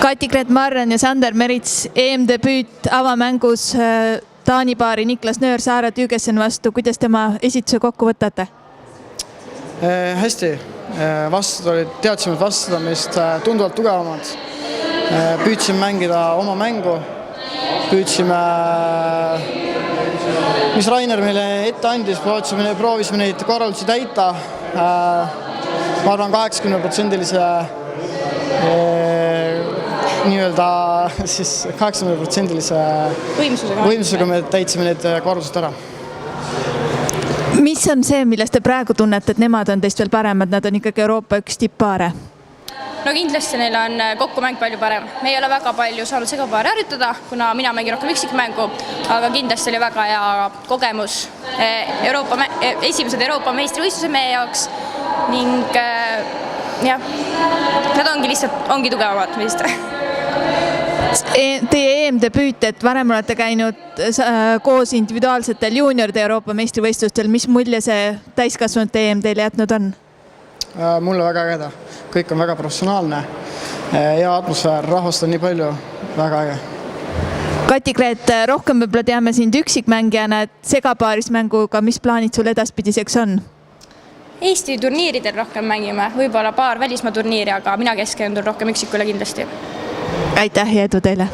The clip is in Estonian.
Kati-Gret Marran ja Sander Merits, EM-debüüt avamängus Taani paari Niklas Nöör Saara Tügessen vastu. Kuidas tema esituse kokku võtate? Hästi. Teadsime, et vastused on meist tunduvalt tugevamad. Püüdsime mängida oma mängu. Püüdsime, mis Rainer meile ette andis, proovisime neid korraldusi täita. Ma arvan 80%-lise nii-öelda 80%-lise võimsusega me täitsime need korraldused ära. Mis on see, millest te praegu tunnete, et nemad on teist veel paremad? Nad on ikkagi Euroopa üks tipppaare. No kindlasti neil on kokkumäng palju parem. Me ei ole väga palju saanud segapaari harjutada, kuna mina mängin rohkem üksikmängu, aga kindlasti oli väga hea kogemus esimesed Euroopa meistrivõistluse meie jaoks ning nad ongi tugevamad meist. Teie EM-debüüt, et varem olete käinud koos individuaalsetel juunioride Euroopa meistrivõistlustel. Mis mulje see täiskasvanute EM teile jätnud on? Mulle väga ägeda. Kõik on väga professionaalne. Hea atmosfäär, rahvast on nii palju. Väga äge. Kati-Gret, rohkem võib-olla teame sind üksikmängijana, et segapaaris mänguga, mis plaanid sul edaspidiseks on? Eesti turniiridel rohkem mängime, võib-olla paar välismaa turniiri, aga mina keskendun rohkem üksikule kindlasti. Aitäh ja edu teile!